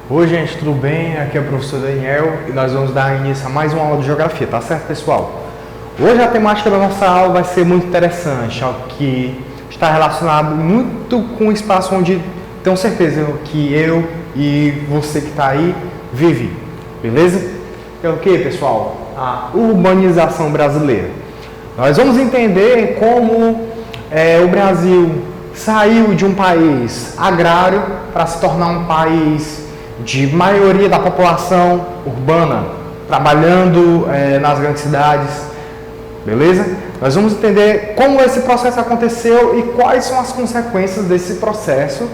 Oi gente, tudo bem? Aqui é o professor Daniel e nós vamos dar início a mais uma aula de geografia, tá certo, pessoal? Hoje a temática da nossa aula vai ser muito interessante, que está relacionado muito com o espaço onde tenho certeza que eu e você que está aí vive, beleza? É o que, pessoal? A urbanização brasileira. Nós vamos entender como o Brasil saiu de um país agrário para se tornar um país de maioria da população urbana, trabalhando nas grandes cidades, beleza? Nós vamos entender como esse processo aconteceu e quais são as consequências desse processo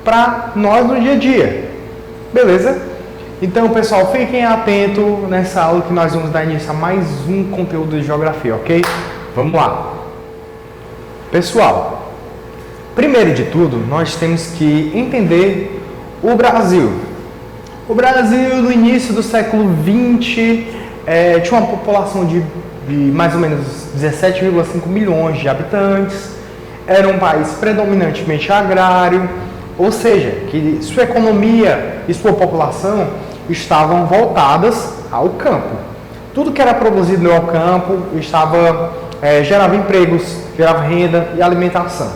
para nós no dia a dia, beleza? Então, pessoal, fiquem atentos nessa aula que nós vamos dar início a mais um conteúdo de geografia, ok? Vamos lá. Pessoal, primeiro de tudo, nós temos que entender o Brasil. O Brasil, no início do século XX, tinha uma população de mais ou menos 17,5 milhões de habitantes. Era um país predominantemente agrário, ou seja, que sua economia e sua população estavam voltadas ao campo. Tudo que era produzido no campo gerava empregos, gerava renda e alimentação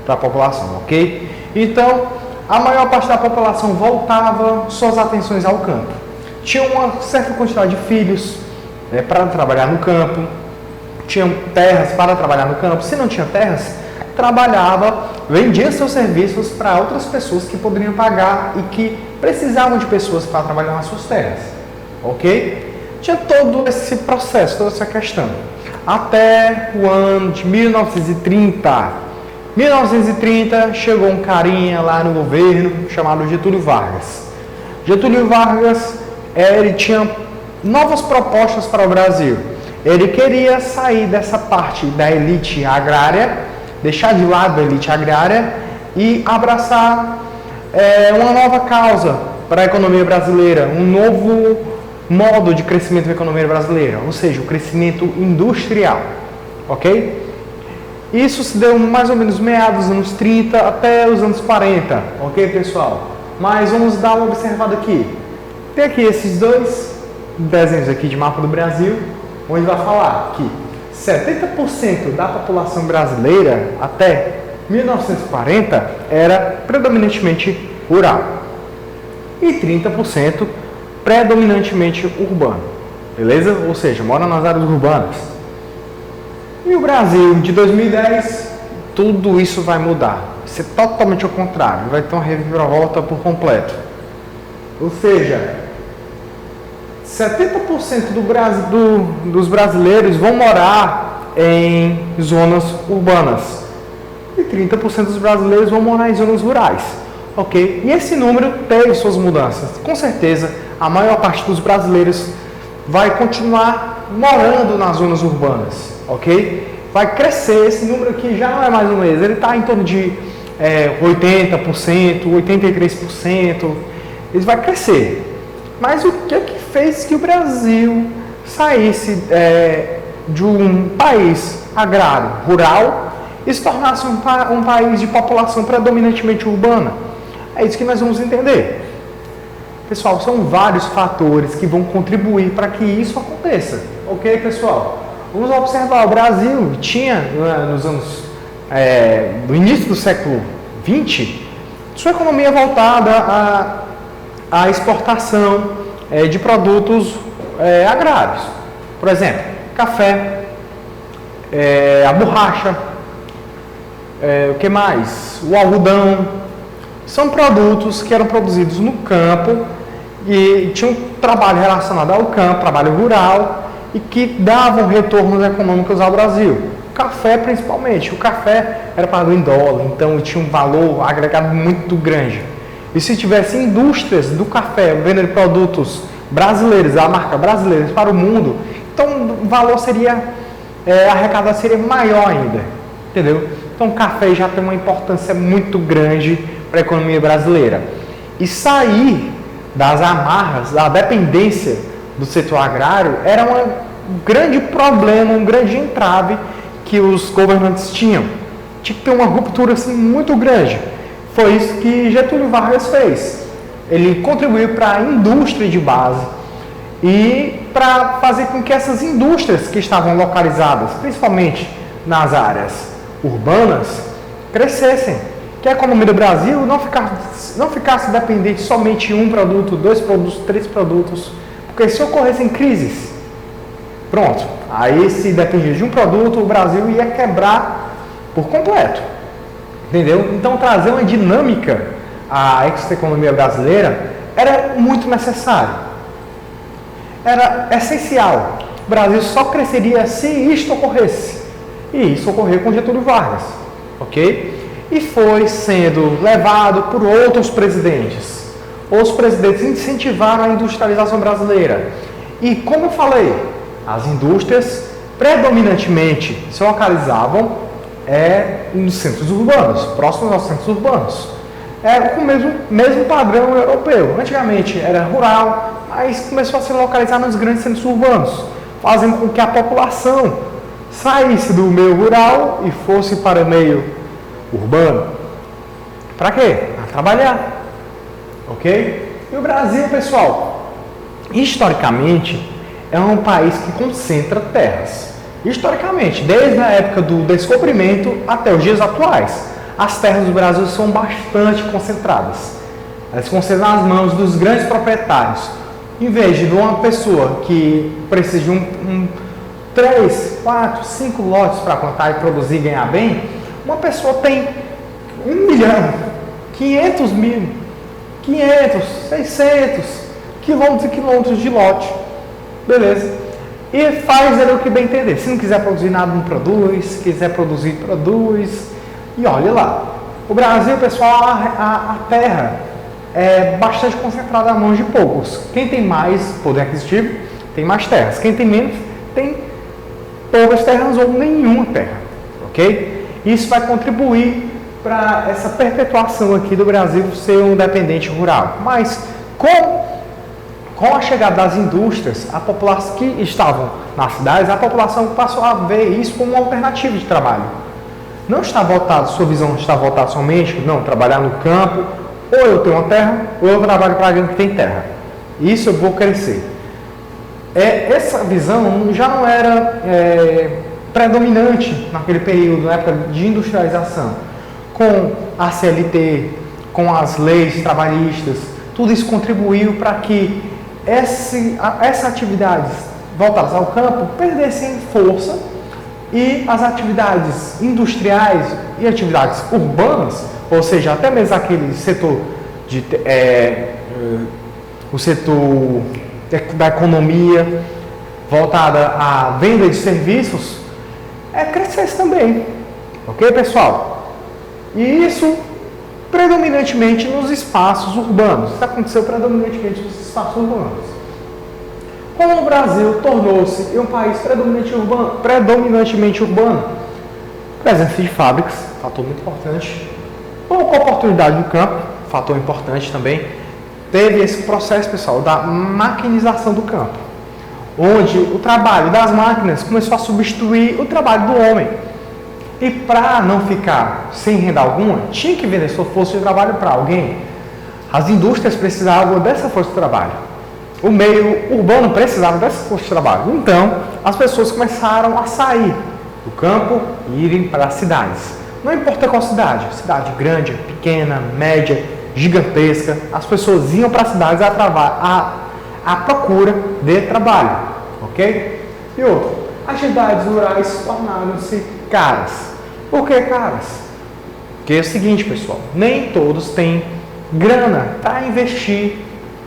para a população, ok? Então, a maior parte da população voltava suas atenções ao campo. Tinha uma certa quantidade de filhos para trabalhar no campo, tinham terras para trabalhar no campo. Se não tinha terras, vendia seus serviços para outras pessoas que poderiam pagar e que precisavam de pessoas para trabalhar nas suas terras, ok? Tinha todo esse processo, toda essa questão. Até o ano de 1930. 1930 chegou um carinha lá no governo chamado Getúlio Vargas. Getúlio Vargas, ele tinha novas propostas para o Brasil. Ele queria sair dessa parte da elite agrária, deixar de lado a elite agrária e abraçar uma nova causa para a economia brasileira, um novo modo de crescimento da economia brasileira, ou seja, o crescimento industrial, ok? Isso se deu mais ou menos meados dos anos 30 até os anos 40, ok, pessoal? Mas vamos dar uma observada aqui. Tem aqui esses dois desenhos aqui de mapa do Brasil, onde vai falar que 70% da população brasileira até 1940 era predominantemente rural e 30% predominantemente urbano, beleza? Ou seja, mora nas áreas urbanas. E o Brasil de 2010, tudo isso vai mudar, vai ser totalmente ao contrário, vai ter uma reviravolta por completo. Ou seja, 70% dos brasileiros vão morar em zonas urbanas e 30% dos brasileiros vão morar em zonas rurais, ok? E esse número teve suas mudanças. Com certeza, a maior parte dos brasileiros vai continuar morando nas zonas urbanas, ok? Vai crescer, esse número aqui já não é mais um mês, ele está em torno de 80%, 83%, ele vai crescer. Mas o que é que fez que o Brasil saísse de um país agrário, rural, e se tornasse um país de população predominantemente urbana? É isso que nós vamos entender. Pessoal, são vários fatores que vão contribuir para que isso aconteça. Ok, pessoal? Vamos observar, o Brasil tinha, no início do século XX, sua economia voltada à exportação de produtos agrários. Por exemplo, café, a borracha, o que mais? O algodão. São produtos que eram produzidos no campo e tinham um trabalho relacionado ao campo, trabalho rural, e que davam retornos econômicos ao Brasil. Café, principalmente. O café era pago em dólar, então tinha um valor agregado muito grande. E se tivesse indústrias do café vendendo produtos brasileiros, a marca brasileira para o mundo, então o valor a arrecadação seria maior ainda. Entendeu? Então o café já tem uma importância muito grande para a economia brasileira. E sair das amarras, da dependência do setor agrário, era um grande problema, um grande entrave que os governantes tinham. Tinha que ter uma ruptura assim, muito grande. Foi isso que Getúlio Vargas fez. ele contribuiu para a indústria de base e para fazer com que essas indústrias que estavam localizadas, principalmente nas áreas urbanas, crescessem. Que a economia do Brasil não ficasse dependente somente de um produto, 2 produtos, 3 produtos, porque se ocorressem crises, pronto, aí se dependia de um produto, o Brasil ia quebrar por completo, entendeu? Então trazer uma dinâmica à economia brasileira era muito necessário, era essencial. O Brasil só cresceria se isto ocorresse, e isso ocorreu com Getúlio Vargas, ok? E foi sendo levado por outros presidentes. Os presidentes incentivaram a industrialização brasileira. E como eu falei, as indústrias predominantemente se localizavam nos centros urbanos, próximos aos centros urbanos. Com o mesmo padrão europeu. Antigamente era rural, mas começou a se localizar nos grandes centros urbanos, fazendo com que a população saísse do meio rural e fosse para o meio urbano. Para quê? Para trabalhar. Ok? E o Brasil, pessoal, historicamente, é um país que concentra terras. Historicamente, desde a época do descobrimento até os dias atuais, as terras do Brasil são bastante concentradas. Elas se concentram nas mãos dos grandes proprietários. Em vez de uma pessoa que precisa de 3, 4, 5 lotes para plantar e produzir e ganhar bem, uma pessoa tem 1 milhão, 500 mil, 500, 600 quilômetros e quilômetros de lote. Beleza? E faz ele o que bem entender. Se não quiser produzir nada, não produz. Se quiser produzir, produz. E olha lá. O Brasil, pessoal, a terra é bastante concentrada nas mãos de poucos. Quem tem mais poder aquisitivo, tem mais terras. Quem tem menos, tem poucas terras ou nenhuma terra. Ok? Isso vai contribuir para essa perpetuação aqui do Brasil ser um dependente rural. Mas com a chegada das indústrias, a população que estavam nas cidades, a população passou a ver isso como uma alternativa de trabalho. Não está voltado, sua visão não está voltada somente, não, trabalhar no campo, ou eu tenho uma terra, ou eu trabalho para alguém que tem terra. Isso eu vou crescer. Essa visão já não era predominante naquele período, na época de industrialização, com a CLT, com as leis trabalhistas, tudo isso contribuiu para que essas atividades voltadas ao campo perdessem força e as atividades industriais e atividades urbanas, ou seja, até mesmo aquele setor o setor da economia voltada à venda de serviços, crescesse também. Ok, pessoal? E isso predominantemente nos espaços urbanos. Isso aconteceu predominantemente nos espaços urbanos. Como o Brasil tornou-se um país predominantemente urbano, presença de fábricas, fator muito importante, pouca oportunidade no campo, fator importante também, teve esse processo, pessoal, da maquinização do campo, onde o trabalho das máquinas começou a substituir o trabalho do homem. E para não ficar sem renda alguma, tinha que vender sua força de trabalho para alguém. As indústrias precisavam dessa força de trabalho. O meio urbano precisava dessa força de trabalho. Então, as pessoas começaram a sair do campo e irem para as cidades. Não importa qual cidade grande, pequena, média, gigantesca, as pessoas iam para as cidades à procura de trabalho. Ok? E outro, atividades rurais tornaram-se caras. Por que caras? Porque é o seguinte, pessoal, nem todos têm grana para investir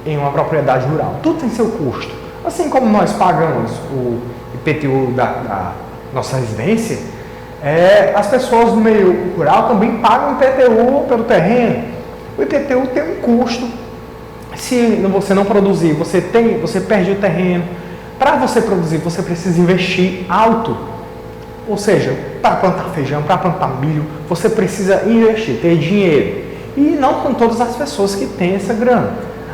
em uma propriedade rural. Tudo tem seu custo. Assim como nós pagamos o IPTU da nossa residência, as pessoas do meio rural também pagam o IPTU pelo terreno. O IPTU tem um custo. Se você não produzir, você perde o terreno. Para você produzir, você precisa investir alto. Ou seja, para plantar feijão, para plantar milho, você precisa investir, ter dinheiro. E não são todas as pessoas que têm essa grana.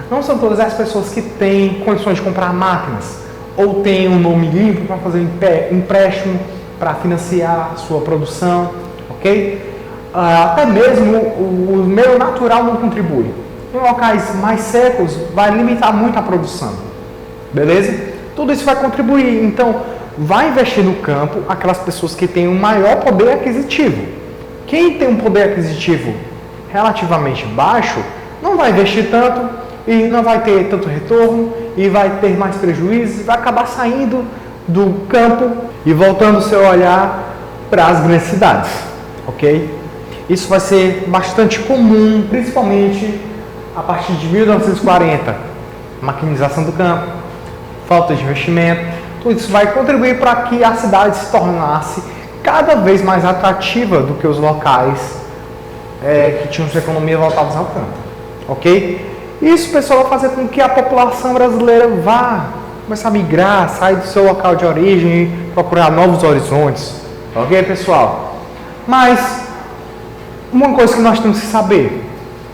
Não são todas as pessoas que têm condições de comprar máquinas ou têm um nome limpo para fazer empréstimo para financiar a sua produção, ok? Até mesmo o meio natural não contribui. em locais mais secos, vai limitar muito a produção. Beleza? Tudo isso vai contribuir. Então, vai investir no campo aquelas pessoas que têm um maior poder aquisitivo. Quem tem um poder aquisitivo relativamente baixo, não vai investir tanto e não vai ter tanto retorno e vai ter mais prejuízos e vai acabar saindo do campo e voltando o seu olhar para as grandes cidades, ok? Isso vai ser bastante comum, principalmente a partir de 1940. Maquinização do campo, falta de investimento, tudo isso vai contribuir para que a cidade se tornasse cada vez mais atrativa do que os locais que tinham sua economia voltados ao campo, ok? Isso, pessoal, vai fazer com que a população brasileira vá começar a migrar, sair do seu local de origem e procurar novos horizontes, ok, pessoal? Mas uma coisa que nós temos que saber,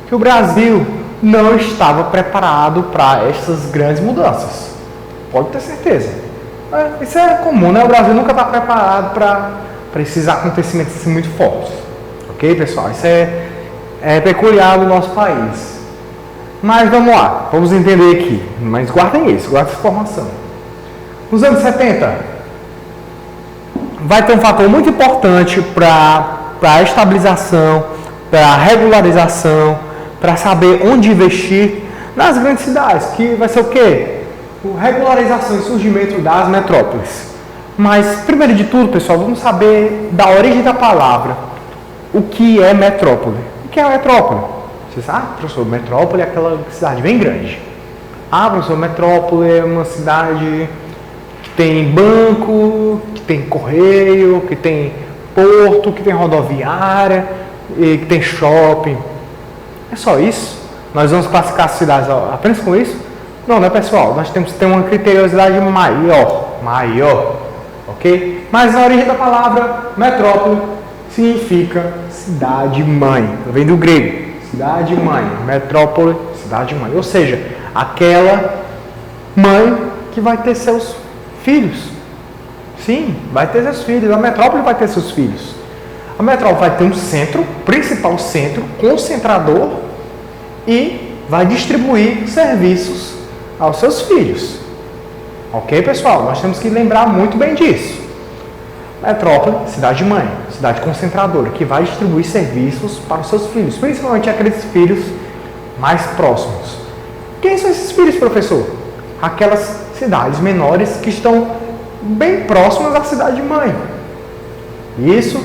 que o Brasil não estava preparado para essas grandes mudanças, pode ter certeza. Isso é comum, né? O Brasil nunca está preparado para esses acontecimentos assim, muito fortes, ok, pessoal? Isso é peculiar do nosso país. Mas vamos lá, vamos entender aqui. Mas guardem isso, guardem essa informação. Nos anos 70, vai ter um fator muito importante para a estabilização, para a regularização, para saber onde investir nas grandes cidades, que vai ser o quê? Regularização e surgimento das metrópoles. Mas, primeiro de tudo, pessoal, vamos saber da origem da palavra. O que é metrópole? O que é metrópole? Você sabe, professor, metrópole é aquela cidade bem grande. Ah, professor, metrópole é uma cidade que tem banco, que tem correio, que tem porto, que tem rodoviária, e que tem shopping. É só isso? Nós vamos classificar as cidades apenas com isso? Não, né, pessoal? Nós temos que ter uma criteriosidade maior, ok? Mas na origem da palavra metrópole significa cidade-mãe. Vem do grego. Cidade-mãe, metrópole, cidade-mãe. Ou seja, aquela mãe que vai ter seus filhos. Sim, vai ter seus filhos. A metrópole vai ter seus filhos. A metrópole vai ter um centro, principal centro, concentrador e vai distribuir serviços aos seus filhos. Ok, pessoal? Nós temos que lembrar muito bem disso. Metrópole, cidade-mãe, cidade concentradora, que vai distribuir serviços para os seus filhos, principalmente aqueles filhos mais próximos. Quem são esses filhos, professor? Aquelas cidades menores que estão bem próximas à cidade-mãe. Isso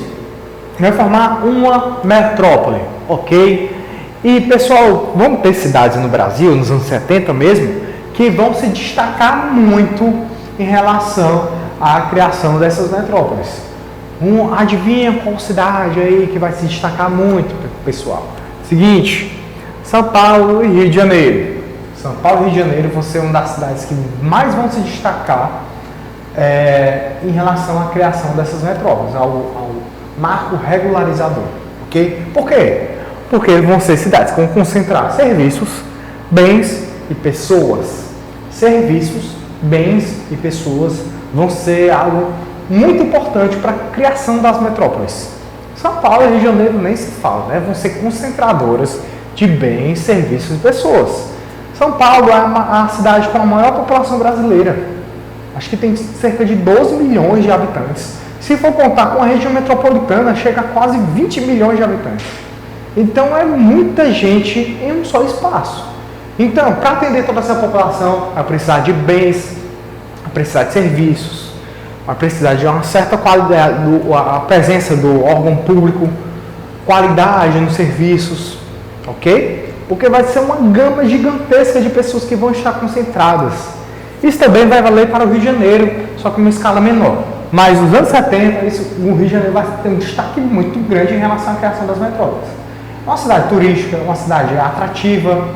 vai formar uma metrópole, ok? E, pessoal, vamos ter cidades no Brasil, nos anos 70 mesmo, que vão se destacar muito em relação à criação dessas metrópoles. Adivinha qual cidade aí que vai se destacar muito, pessoal? Seguinte, São Paulo e Rio de Janeiro. São Paulo e Rio de Janeiro vão ser uma das cidades que mais vão se destacar em relação à criação dessas metrópoles, ao marco regularizador, ok? Por quê? Porque vão ser cidades que vão concentrar serviços, bens e pessoas. Serviços, bens e pessoas vão ser algo muito importante para a criação das metrópoles. São Paulo e Rio de Janeiro nem se fala, né? Vão ser concentradoras de bens, serviços e pessoas. São Paulo é a cidade com a maior população brasileira. Acho que tem cerca de 12 milhões de habitantes. Se for contar com a região metropolitana, chega a quase 20 milhões de habitantes. Então é muita gente em um só espaço. Então, para atender toda essa população, vai precisar de bens, vai precisar de serviços, vai precisar de uma certa qualidade, a presença do órgão público, qualidade nos serviços, ok? Porque vai ser uma gama gigantesca de pessoas que vão estar concentradas. Isso também vai valer para o Rio de Janeiro, só que em uma escala menor. Mas nos anos 70, o Rio de Janeiro vai ter um destaque muito grande em relação à criação das metrópoles. Uma cidade turística, uma cidade atrativa,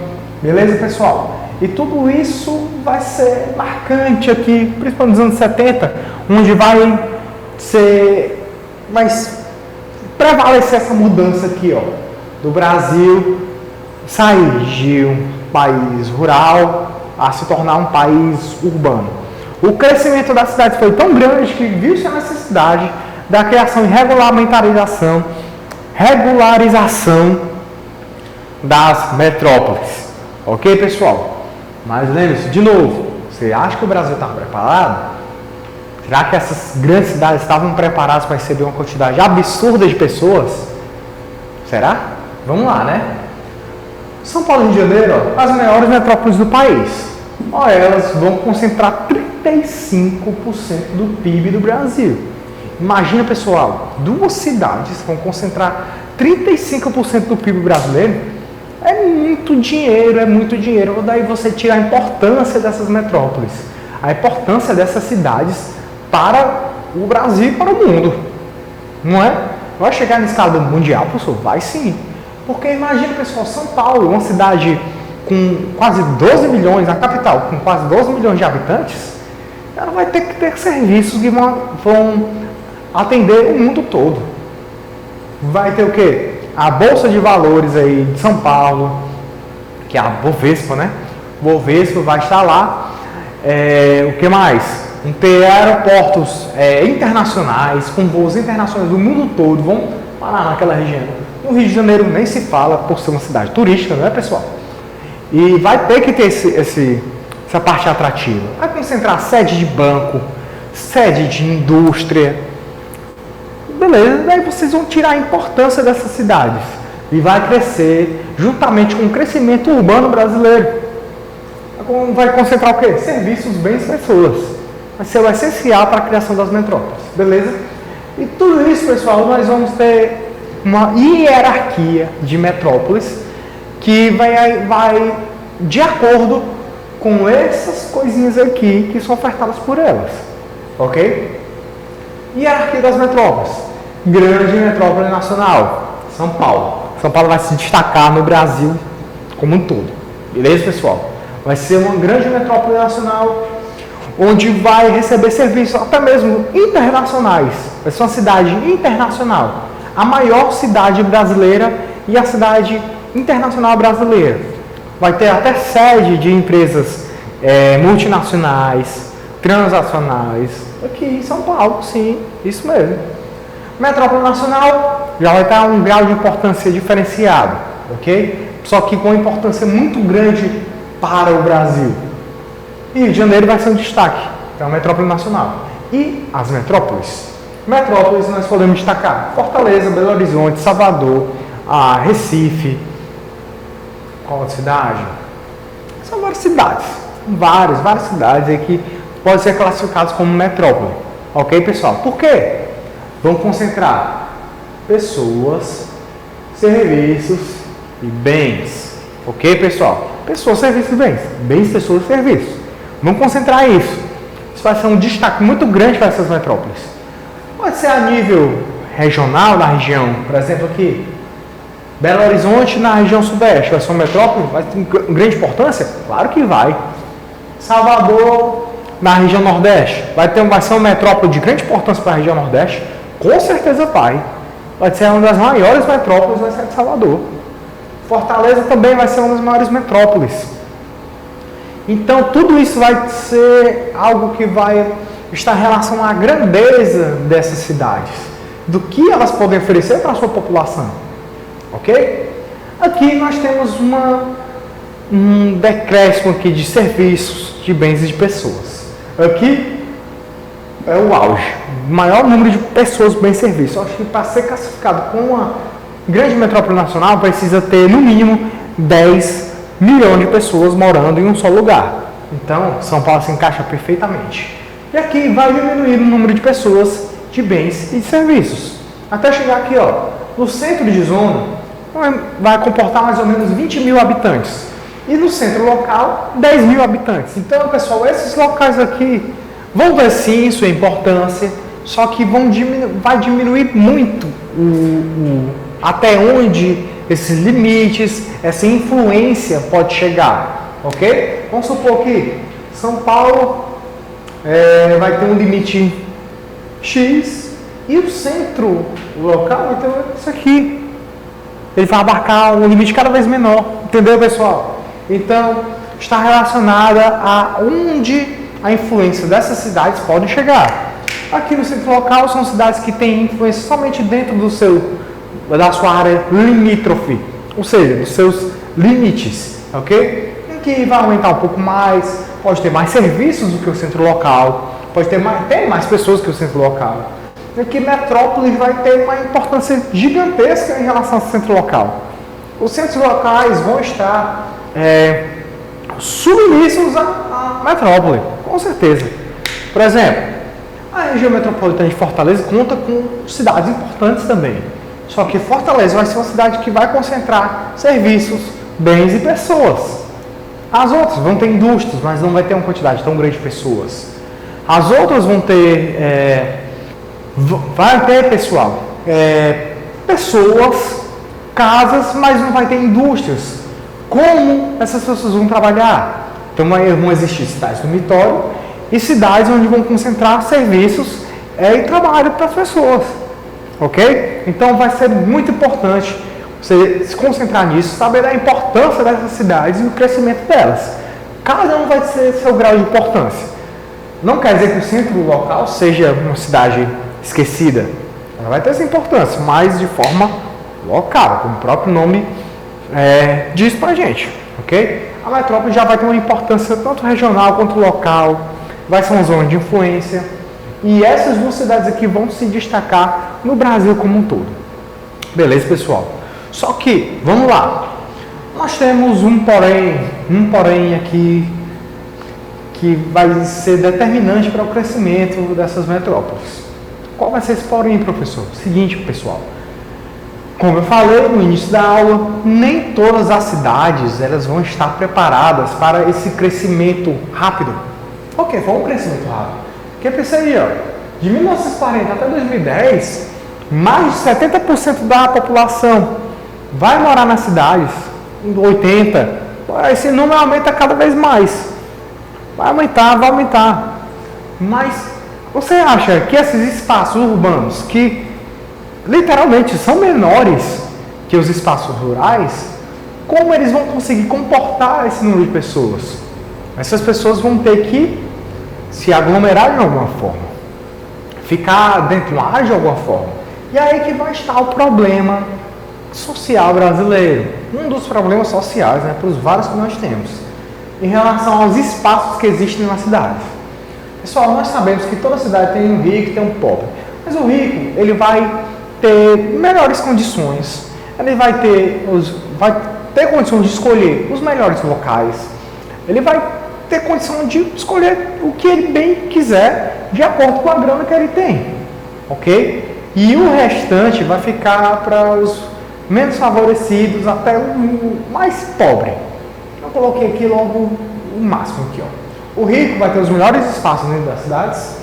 beleza, pessoal? E tudo isso vai ser marcante aqui, principalmente nos anos 70, onde vai prevalecer essa mudança aqui, ó, do Brasil sair de um país rural a se tornar um país urbano. O crescimento das cidades foi tão grande que viu-se a necessidade da criação e regularização das metrópoles. Ok, pessoal? Mas lembre-se, de novo, você acha que o Brasil estava preparado? Será que essas grandes cidades estavam preparadas para receber uma quantidade absurda de pessoas? Será? Vamos lá, né? São Paulo e Rio de Janeiro, ó, as maiores metrópoles do país. Ó, elas vão concentrar 35% do PIB do Brasil. Imagina, pessoal, duas cidades vão concentrar 35% do PIB brasileiro. É muito dinheiro, é muito dinheiro. Daí você tira a importância dessas metrópoles, a importância dessas cidades para o Brasil e para o mundo. Não é? Vai chegar na escala mundial, professor? Vai sim. Porque imagina, pessoal, São Paulo, uma cidade com quase 12 milhões, a capital, com quase 12 milhões de habitantes, ela vai ter que ter serviços que vão atender o mundo todo. Vai ter o quê? A Bolsa de Valores aí de São Paulo, que é a Bovespa, né? Bovespa vai estar lá. O que mais? Ter aeroportos internacionais, com voos internacionais do mundo todo, vão parar naquela região. No Rio de Janeiro nem se fala, por ser uma cidade turística, não é, pessoal? E vai ter que ter essa parte atrativa. Vai concentrar sede de banco, sede de indústria. Beleza, daí vocês vão tirar a importância dessas cidades. E vai crescer juntamente com o crescimento urbano brasileiro. Vai concentrar o quê? Serviços, bens, pessoas. Vai ser o essencial para a criação das metrópoles. Beleza? E tudo isso, pessoal, nós vamos ter uma hierarquia de metrópoles que vai de acordo com essas coisinhas aqui que são ofertadas por elas. Ok? Hierarquia das metrópoles. Grande metrópole nacional, São Paulo. São Paulo vai se destacar no Brasil como um todo. Beleza, pessoal? Vai ser uma grande metrópole nacional, onde vai receber serviços até mesmo internacionais. Vai ser uma cidade internacional. A maior cidade brasileira e a cidade internacional brasileira. Vai ter até sede de empresas multinacionais, transacionais. Aqui em São Paulo, sim, isso mesmo. Metrópole nacional já vai estar um grau de importância diferenciado, ok? Só que com uma importância muito grande para o Brasil. E Rio de Janeiro vai ser um destaque, então metrópole nacional. E as metrópoles? Metrópoles nós podemos destacar Fortaleza, Belo Horizonte, Salvador, Recife. Qual outra cidade? São várias cidades, várias cidades aí que podem ser classificadas como metrópole. Ok, pessoal? Por quê? Vão concentrar pessoas, serviços e bens. Ok, pessoal? Pessoas, serviços e bens. Bens, pessoas e serviços. Vamos concentrar isso. Isso vai ser um destaque muito grande para essas metrópoles. Pode ser a nível regional, na região, por exemplo, aqui, Belo Horizonte, na região sudeste. Vai ser uma metrópole? Vai ter grande importância? Claro que vai. Salvador, na região nordeste. Vai ser uma metrópole de grande importância para a região nordeste? Com certeza vai. Vai ser uma das maiores metrópoles, vai ser de Salvador. Fortaleza também vai ser uma das maiores metrópoles. Então, tudo isso vai ser algo que vai estar em relação à grandeza dessas cidades, do que elas podem oferecer para a sua população. Ok? Aqui nós temos um decréscimo aqui de serviços, de bens e de pessoas. Aqui é o auge. O maior número de pessoas, bens e serviços. Eu acho que para ser classificado como uma grande metrópole nacional, precisa ter no mínimo 10 milhões de pessoas morando em um só lugar. Então, São Paulo se encaixa perfeitamente. E aqui vai diminuir o número de pessoas, de bens e de serviços. Até chegar aqui, ó, no centro de zona, vai comportar mais ou menos 20 mil habitantes. E no centro local, 10 mil habitantes. Então, pessoal, esses locais aqui vão ter sim sua importância, só que vai diminuir muito até onde esses limites, essa influência pode chegar, ok? Vamos supor que São Paulo vai ter um limite X e o centro local vai ter isso aqui. Ele vai abarcar um limite cada vez menor, entendeu, pessoal? Então, está relacionada a onde a influência dessas cidades pode chegar. Aqui no centro local são cidades que têm influência somente dentro da sua área limítrofe, ou seja, dos seus limites, ok? que vai aumentar um pouco mais, pode ter mais serviços do que o centro local, pode ter mais pessoas que o centro local. E que Metrópolis vai ter uma importância gigantesca em relação ao centro local. Os centros locais vão estar submissos à metrópole, com certeza. Por exemplo, a região metropolitana de Fortaleza conta com cidades importantes também. Só que Fortaleza vai ser uma cidade que vai concentrar serviços, bens e pessoas. As outras vão ter indústrias, mas não vai ter uma quantidade tão grande de pessoas. As outras vão ter... vai ter, pessoal, pessoas, casas, mas não vai ter indústrias. Como essas pessoas vão trabalhar? Então vão existir cidades dormitório e cidades onde vão concentrar serviços e trabalho para as pessoas. Ok? Então vai ser muito importante você se concentrar nisso, saber da importância dessas cidades e o crescimento delas. Cada um vai ser seu grau de importância. Não quer dizer que o centro local seja uma cidade esquecida. Ela vai ter essa importância, mas de forma local, como o próprio nome diz pra gente, ok? A metrópole já vai ter uma importância tanto regional quanto local, vai ser uma zona de influência, e essas duas cidades aqui vão se destacar no Brasil como um todo. Beleza, pessoal? Só que, vamos lá, nós temos um porém aqui, que vai ser determinante para o crescimento dessas metrópoles. Qual vai ser esse porém, professor? Seguinte, pessoal. Como eu falei no início da aula, nem todas as cidades elas vão estar preparadas para esse crescimento rápido. Ok, foi um crescimento rápido. Porque pensa aí, ó, de 1940 até 2010, mais de 70% da população vai morar nas cidades. Em 80, esse número aumenta cada vez mais. Vai aumentar. Mas você acha que esses espaços urbanos, que literalmente são menores que os espaços rurais, como eles vão conseguir comportar esse número de pessoas? Essas pessoas vão ter que se aglomerar de alguma forma, ficar dentro de uma área de alguma forma. E aí que vai estar o problema social brasileiro. Um dos problemas sociais, para os vários que nós temos, em relação aos espaços que existem na cidade. Pessoal, nós sabemos que toda cidade tem um rico e tem um pobre. Mas o rico, ele vai ter melhores condições, ele vai ter condição de escolher os melhores locais, ele vai ter condição de escolher o que ele bem quiser, de acordo com a grana que ele tem, ok? E o restante vai ficar para os menos favorecidos, até o mais pobre. Eu coloquei aqui logo o máximo aqui, ó. O rico vai ter os melhores espaços dentro das cidades,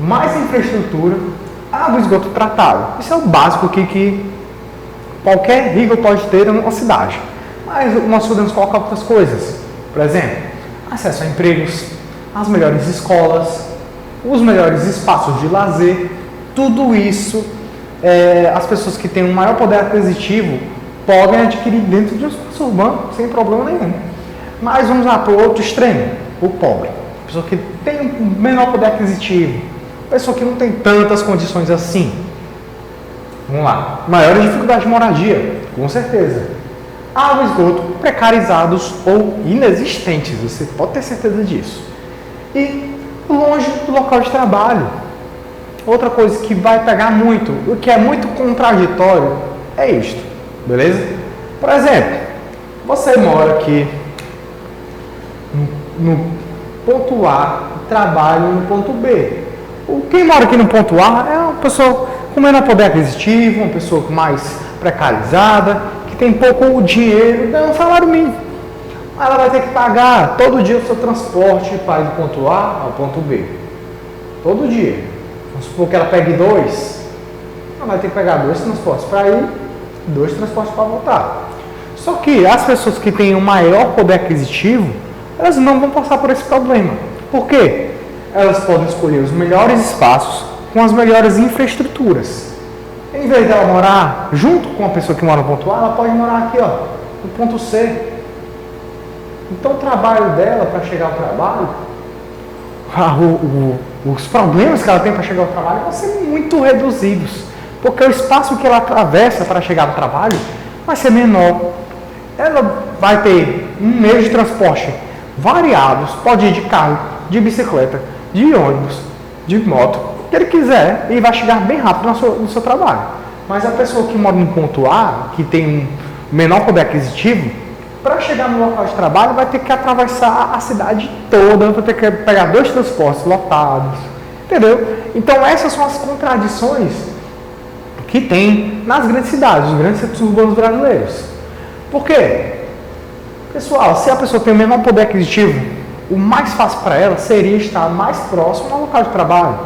mais infraestrutura, água e esgoto tratado. Isso é o básico que qualquer rico pode ter numa cidade. Mas nós podemos colocar outras coisas. Por exemplo, acesso a empregos, as melhores escolas, os melhores espaços de lazer. Tudo isso, as pessoas que têm um maior poder aquisitivo podem adquirir dentro de um espaço urbano sem problema nenhum. Mas vamos lá para o outro extremo, o pobre. A pessoa que tem um menor poder aquisitivo, pessoa que não tem tantas condições assim. Vamos lá. Maiores dificuldades de moradia, com certeza. Água e esgoto precarizados ou inexistentes, você pode ter certeza disso. E longe do local de trabalho. Outra coisa que vai pegar muito, o que é muito contraditório, é isto, beleza? Por exemplo, você mora aqui no ponto A, trabalha no ponto B. Quem mora aqui no ponto A é uma pessoa com menor poder aquisitivo, uma pessoa mais precarizada, que tem pouco dinheiro, ganha um salário mínimo. Ela vai ter que pagar todo dia o seu transporte para ir do ponto A ao ponto B. Todo dia. Vamos supor que ela pegue 2, ela vai ter que pegar 2 transportes para ir, 2 transportes para voltar. Só que as pessoas que têm um maior poder aquisitivo, elas não vão passar por esse problema. Por quê? Elas podem escolher os melhores espaços com as melhores infraestruturas. Em vez dela morar junto com a pessoa que mora no ponto A, ela pode morar aqui, ó, no ponto C. Então o trabalho dela para chegar ao trabalho, os problemas que ela tem para chegar ao trabalho vão ser muito reduzidos, porque o espaço que ela atravessa para chegar ao trabalho vai ser menor. Ela vai ter um meio de transporte variados, pode ir de carro, de bicicleta, de ônibus, de moto, o que ele quiser, e vai chegar bem rápido no seu trabalho. Mas a pessoa que mora no ponto A, que tem um menor poder aquisitivo, para chegar no local de trabalho vai ter que atravessar a cidade toda, vai ter que pegar 2 transportes lotados, entendeu? Então essas são as contradições que tem nas grandes cidades, os grandes centros urbanos brasileiros. Por quê? Pessoal, se a pessoa tem o menor poder aquisitivo, o mais fácil para ela seria estar mais próximo ao local de trabalho.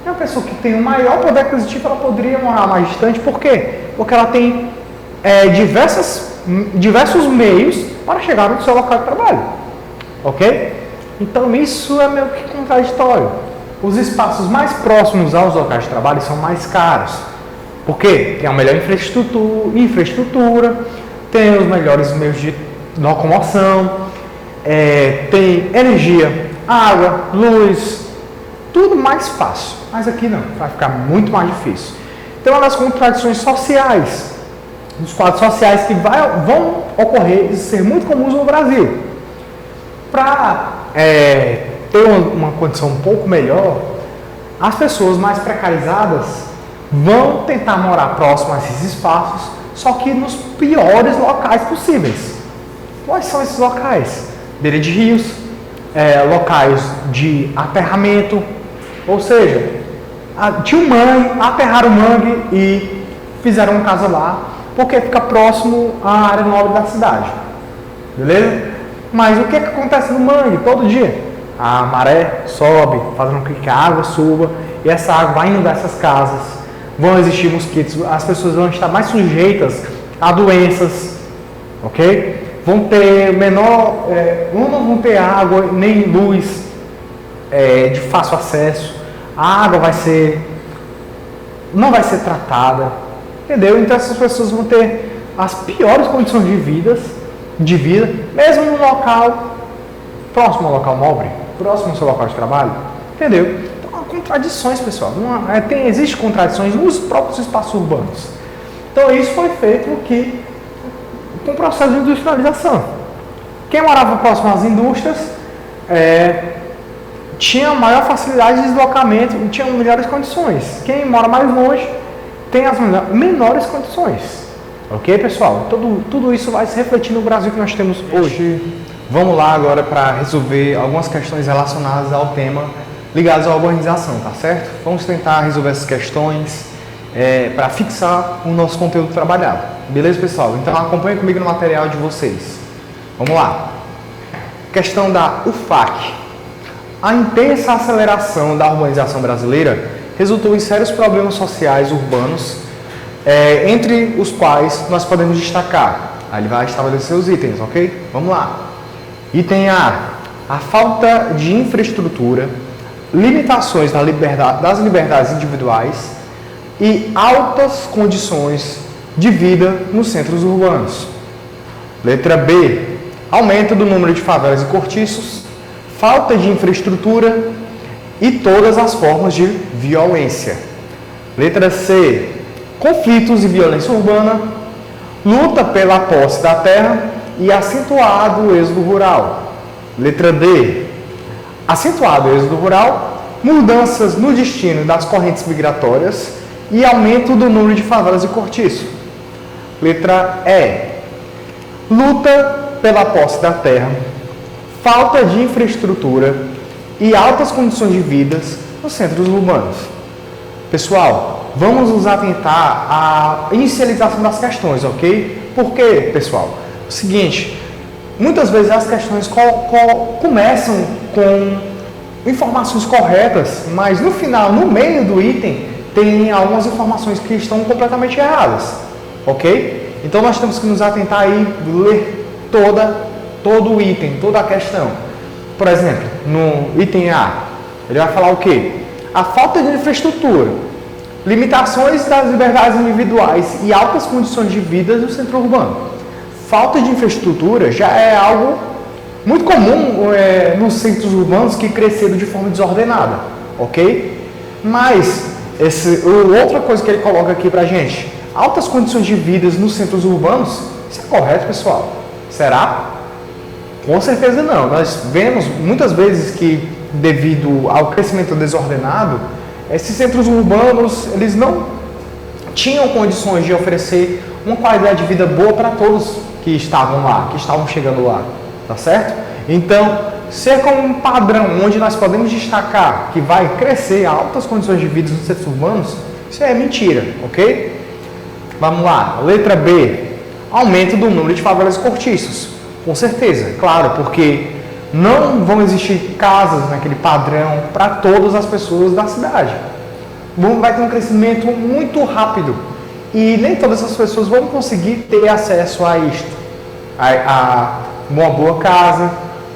E a pessoa que tem o maior poder aquisitivo, ela poderia morar mais distante. Por quê? Porque ela tem diversos meios para chegar no seu local de trabalho. Ok? Então isso é meio que contraditório. Os espaços mais próximos aos locais de trabalho são mais caros. Por quê? Tem a melhor infraestrutura, tem os melhores meios de locomoção, tem energia, água, luz, tudo mais fácil. Mas aqui não, vai ficar muito mais difícil. Então, uma das contradições sociais, dos quadros sociais que vão ocorrer e ser muito comuns no Brasil. Para ter uma condição um pouco melhor, as pessoas mais precarizadas vão tentar morar próximo a esses espaços, só que nos piores locais possíveis. Quais são esses locais? Beira de rios, locais de aterramento, ou seja, tinha um mangue, aterraram o mangue e fizeram uma casa lá, porque fica próximo à área nobre da cidade. Beleza? Mas o que acontece no mangue todo dia? A maré sobe, fazendo com que a água suba, e essa água vai inundar essas casas. Vão existir mosquitos, as pessoas vão estar mais sujeitas a doenças, ok? Vão ter não vão ter água nem luz de fácil acesso. A água não vai ser tratada, entendeu? Então essas pessoas vão ter as piores condições de vida, mesmo no local próximo ao local nobre, próximo ao seu local de trabalho, entendeu? Contradições, pessoal. Existem contradições nos próprios espaços urbanos. Então isso foi feito com o processo de industrialização. Quem morava próximo às indústrias tinha maior facilidade de deslocamento e tinha melhores condições. Quem mora mais longe tem as menores condições. Ok, pessoal? Tudo isso vai se refletir no Brasil que nós temos hoje. Vamos lá agora para resolver algumas questões relacionadas ao tema ligados à organização, tá certo? Vamos tentar resolver essas questões para fixar o nosso conteúdo trabalhado. Beleza, pessoal? Então acompanhe comigo no material de vocês. Vamos lá. Questão da UFAC. A intensa aceleração da urbanização brasileira resultou em sérios problemas sociais urbanos, entre os quais nós podemos destacar. Aí ele vai estabelecer os itens, ok? Vamos lá. Item A. A falta de infraestrutura, limitações das liberdades individuais e altas condições de vida nos centros urbanos. Letra B. Aumento do número de favelas e cortiços, falta de infraestrutura e todas as formas de violência. Letra C. Conflitos e violência urbana, luta pela posse da terra e acentuado êxodo rural. Letra D. Acentuado êxodo rural, mudanças no destino das correntes migratórias e aumento do número de favelas e cortiços. Letra E. Luta pela posse da terra, falta de infraestrutura e altas condições de vida nos centros urbanos. Pessoal, vamos nos atentar à inicialização das questões, ok? Por quê, pessoal? O seguinte, muitas vezes as questões começam com informações corretas, mas no final, no meio do item, tem algumas informações que estão completamente erradas, ok? Então nós temos que nos atentar aí, ler todo o item, toda a questão. Por exemplo, no item A, ele vai falar o quê? A falta de infraestrutura, limitações das liberdades individuais e altas condições de vida no centro urbano. Falta de infraestrutura já é algo muito comum nos centros urbanos que cresceram de forma desordenada, ok? Mas, outra coisa que ele coloca aqui pra gente, altas condições de vida nos centros urbanos, isso é correto, pessoal? Será? Com certeza não. Nós vemos muitas vezes que, devido ao crescimento desordenado, esses centros urbanos, eles não tinham condições de oferecer uma qualidade de vida boa para todos que estavam lá, que estavam chegando lá, tá certo? Então, ser como um padrão onde nós podemos destacar que vai crescer altas condições de vida nos centros urbanos, isso é mentira, ok? Vamos lá, letra B, aumento do número de favelas e cortiços. Com certeza, claro, porque não vão existir casas naquele padrão para todas as pessoas da cidade. Vai ter um crescimento muito rápido e nem todas as pessoas vão conseguir ter acesso a isto, a uma boa casa,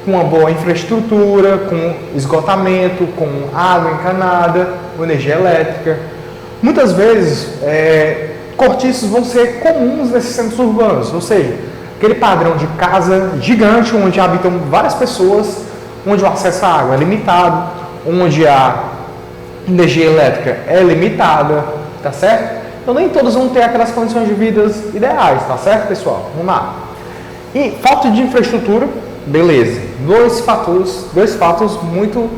com uma boa infraestrutura, com esgotamento, com água encanada, com energia elétrica. Muitas vezes, cortiços vão ser comuns nesses centros urbanos, ou seja, aquele padrão de casa gigante onde habitam várias pessoas, onde o acesso à água é limitado, onde a energia elétrica é limitada, tá certo? Então nem todos vão ter aquelas condições de vida ideais, tá certo, pessoal? Vamos lá. E falta de infraestrutura, beleza. Dois fatos muito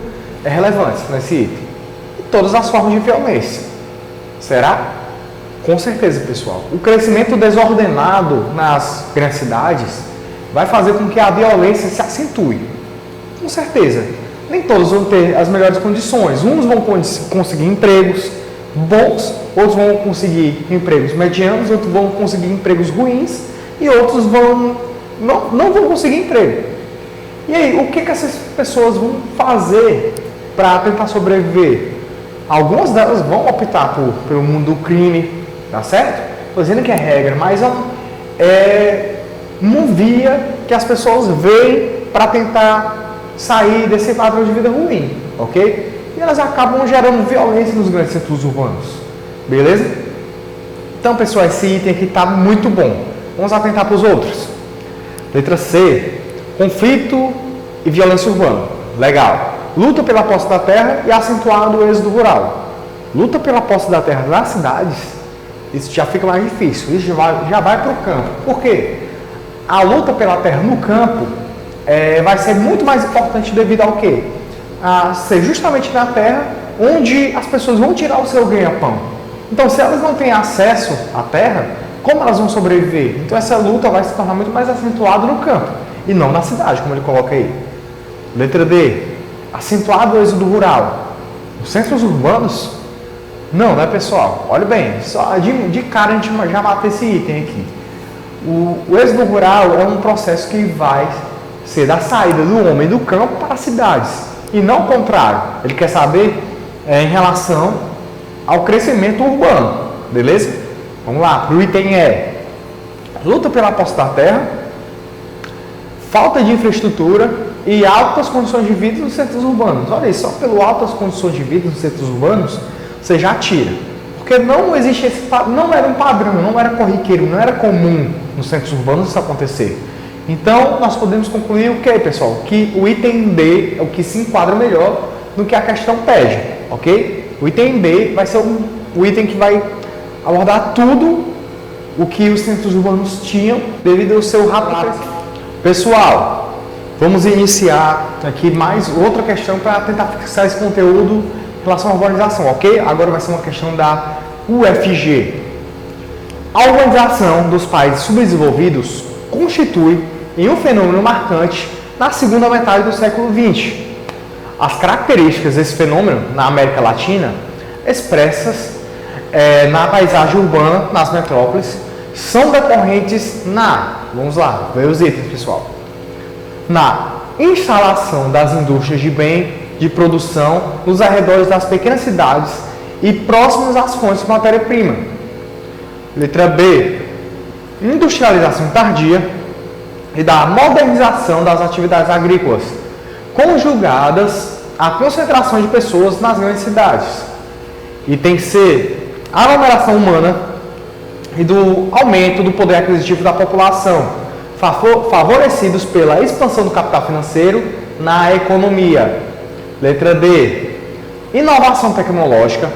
relevantes nesse item. E todas as formas de violência. Será? Com certeza, pessoal. O crescimento desordenado nas grandes cidades vai fazer com que a violência se acentue. Com certeza. Nem todos vão ter as melhores condições. Uns vão conseguir empregos bons, outros vão conseguir empregos medianos, outros vão conseguir empregos ruins e outros não vão conseguir emprego. E aí, o que essas pessoas vão fazer para tentar sobreviver? Algumas delas vão optar pelo mundo do crime, tá certo? Estou dizendo que é regra, mas é uma via que as pessoas veem para tentar sair desse padrão de vida ruim, ok? E elas acabam gerando violência nos grandes centros urbanos, beleza? Então, pessoal, esse item aqui está muito bom. Vamos atentar para os outros. Letra C, conflito e violência urbana. Legal. Luta pela posse da terra e acentuado o êxodo rural. Luta pela posse da terra nas cidades, isso já fica mais difícil, isso já vai para o campo. Por quê? A luta pela terra no campo vai ser muito mais importante devido ao quê? A ser justamente na terra onde as pessoas vão tirar o seu ganha-pão. Então, se elas não têm acesso à terra, como elas vão sobreviver? Então, essa luta vai se tornar muito mais acentuada no campo e não na cidade, como ele coloca aí. Letra D, acentuado o êxodo rural. Nos centros urbanos, não, né, pessoal? Olha bem, só de cara a gente já mata esse item aqui. O êxodo rural é um processo que vai ser da saída do homem do campo para as cidades, e não o contrário. Ele quer saber em relação ao crescimento urbano, beleza? Vamos lá, para o item E. Luta pela posse da terra, falta de infraestrutura e altas condições de vida nos centros urbanos. Olha aí, só pelo altas condições de vida nos centros urbanos, você já tira. Porque não existe não era um padrão, não era corriqueiro, não era comum nos centros urbanos isso acontecer. Então, nós podemos concluir o que, pessoal? Que o item D é o que se enquadra melhor do que a questão pede, ok? O item D vai ser o item que vai abordar tudo o que os centros urbanos tinham devido ao seu rápido crescimento. Pessoal, vamos iniciar aqui mais outra questão para tentar fixar esse conteúdo em relação à urbanização, ok? Agora vai ser uma questão da UFG. A urbanização dos países subdesenvolvidos constitui em um fenômeno marcante na segunda metade do século XX. As características desse fenômeno na América Latina, expressas na paisagem urbana, nas metrópoles, são decorrentes vamos lá, ver os itens, pessoal, na instalação das indústrias de de produção nos arredores das pequenas cidades e próximas às fontes de matéria-prima. Letra B, industrialização tardia e da modernização das atividades agrícolas, conjugadas à concentração de pessoas nas grandes cidades. Item C, aglomeração humana e do aumento do poder aquisitivo da população, favorecidos pela expansão do capital financeiro na economia. Letra D, inovação tecnológica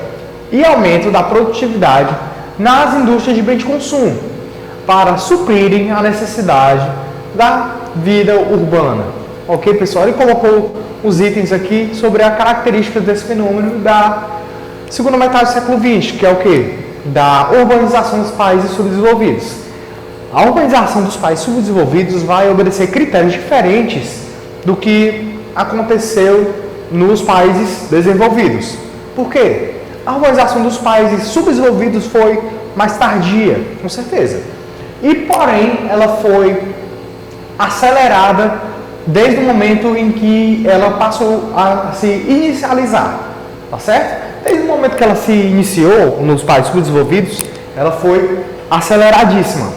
e aumento da produtividade nas indústrias de bem de consumo, para suprirem a necessidade vida urbana. Ok, pessoal? Ele colocou os itens aqui sobre a característica desse fenômeno da segunda metade do século XX, que é o quê? Da urbanização dos países subdesenvolvidos. A urbanização dos países subdesenvolvidos vai obedecer critérios diferentes do que aconteceu nos países desenvolvidos. Por quê? A urbanização dos países subdesenvolvidos foi mais tardia, com certeza. E, porém, ela foi acelerada desde o momento em que ela passou a se inicializar, tá certo? Desde o momento que ela se iniciou nos países subdesenvolvidos, ela foi aceleradíssima.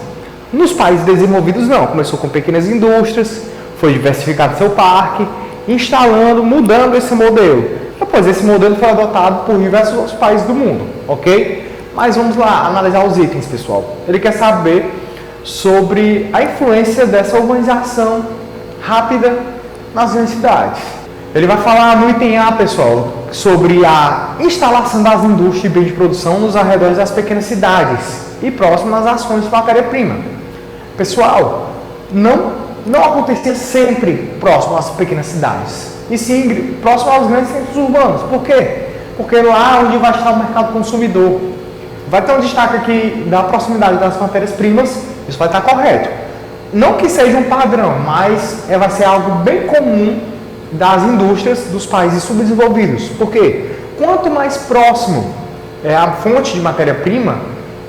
Nos países desenvolvidos não, começou com pequenas indústrias, foi diversificado seu parque, instalando, mudando esse modelo. Depois esse modelo foi adotado por diversos outros países do mundo, ok? Mas vamos lá analisar os itens, pessoal. Ele quer saber sobre a influência dessa urbanização rápida nas grandes cidades. Ele vai falar no item A, pessoal, sobre a instalação das indústrias de bens de produção nos arredores das pequenas cidades e próximas às fontes de matéria-prima. Pessoal, não acontecia sempre próximo às pequenas cidades, e sim próximo aos grandes centros urbanos. Por quê? Porque lá onde vai estar o mercado consumidor. Vai ter um destaque aqui da proximidade das matérias-primas, isso vai estar correto. Não que seja um padrão, mas vai ser algo bem comum das indústrias dos países subdesenvolvidos. Por quê? Quanto mais próximo é a fonte de matéria-prima,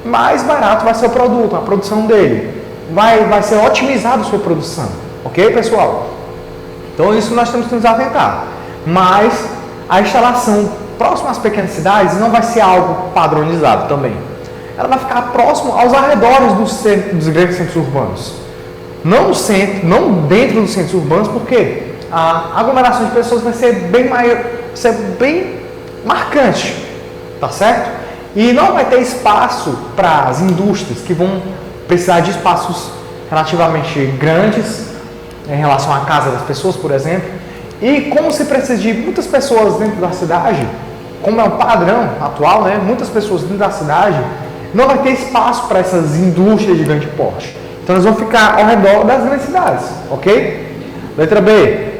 mais barato vai ser o produto, a produção dele. Vai ser otimizado a sua produção. Ok, pessoal? Então, isso nós temos que nos atentar. Mas a instalação próxima às pequenas cidades não vai ser algo padronizado também. Ela vai ficar próximo aos arredores dos grandes centros urbanos. Não no centro, não dentro dos centros urbanos, porque a aglomeração de pessoas vai ser bem maior, ser bem marcante, tá certo? E não vai ter espaço para as indústrias que vão precisar de espaços relativamente grandes em relação à casa das pessoas, por exemplo. E como se precisa de muitas pessoas dentro da cidade, como é um padrão atual, né? Muitas pessoas dentro da cidade, não vai ter espaço para essas indústrias de grande porte. Então elas vão ficar ao redor das grandes cidades, ok? Letra B.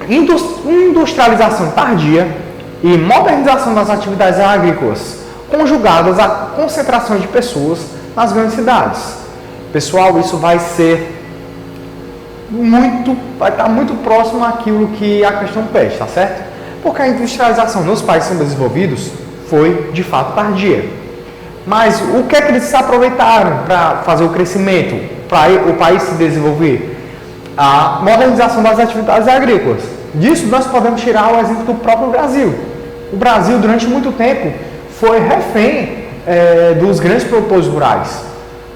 Industrialização tardia e modernização das atividades agrícolas, conjugadas à concentração de pessoas nas grandes cidades. Pessoal, isso vai estar muito próximo àquilo que a questão pede, tá certo? Porque a industrialização nos países subdesenvolvidos foi, de fato, tardia. Mas o que é que eles se aproveitaram para fazer o crescimento, para o país se desenvolver? A modernização das atividades agrícolas. Disso nós podemos tirar o exemplo do próprio Brasil. O Brasil, durante muito tempo, foi refém dos grandes produtores rurais.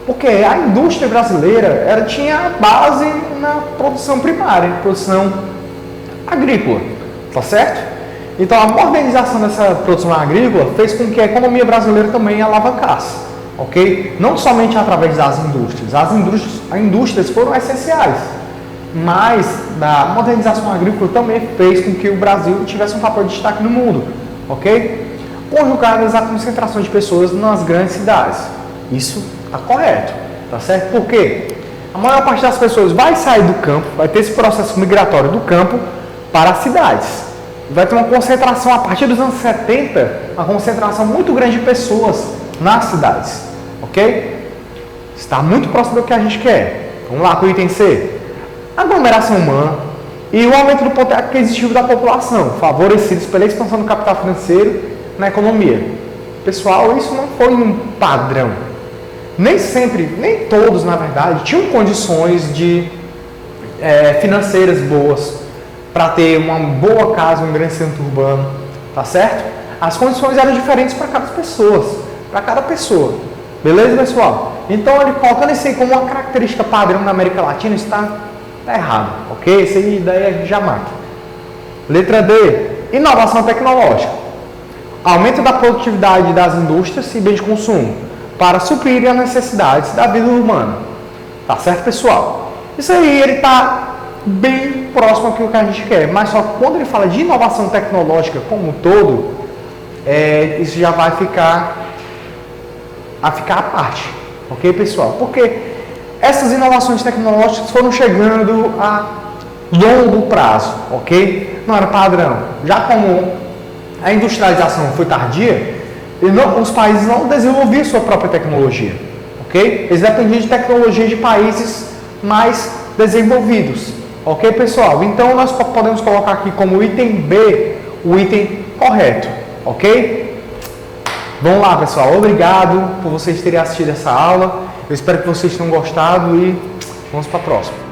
Porque a indústria brasileira tinha base na produção primária, produção agrícola, tá certo? Então a modernização dessa produção agrícola fez com que a economia brasileira também alavancasse, ok? Não somente através das indústrias, as indústrias foram essenciais, mas a modernização agrícola também fez com que o Brasil tivesse um papel de destaque no mundo, ok? Conjugadas à concentração de pessoas nas grandes cidades. Isso está correto, tá certo? Porque a maior parte das pessoas vai sair do campo, vai ter esse processo migratório do campo para as cidades. Vai ter uma concentração, a partir dos anos 70, uma concentração muito grande de pessoas nas cidades, ok? Está muito próximo do que a gente quer. Vamos lá para o item C. Aglomeração humana e o aumento do poder aquisitivo da população, favorecidos pela expansão do capital financeiro na economia. Pessoal, isso não foi um padrão. Nem sempre, nem todos, na verdade, tinham condições financeiras boas para ter uma boa casa, um grande centro urbano, tá certo? As condições eram diferentes para cada pessoa, beleza, pessoal? Então, ele colocando isso aí como uma característica padrão na América Latina, isso está errado, ok? Essa ideia já mata. Letra D, inovação tecnológica. Aumento da produtividade das indústrias e bens de consumo para suprir as necessidades da vida humana, tá certo, pessoal? Isso aí, ele está bem próximo àquilo que a gente quer, mas só quando ele fala de inovação tecnológica como um todo, isso já vai ficar à parte, ok, pessoal? Porque essas inovações tecnológicas foram chegando a longo prazo, ok? Não era padrão. Já como a industrialização foi tardia, os países não desenvolviam sua própria tecnologia, ok? Eles dependiam de tecnologia de países mais desenvolvidos, ok, pessoal? Então, nós podemos colocar aqui como item B o item correto, ok? Vamos lá, pessoal. Obrigado por vocês terem assistido essa aula. Eu espero que vocês tenham gostado e vamos para a próxima.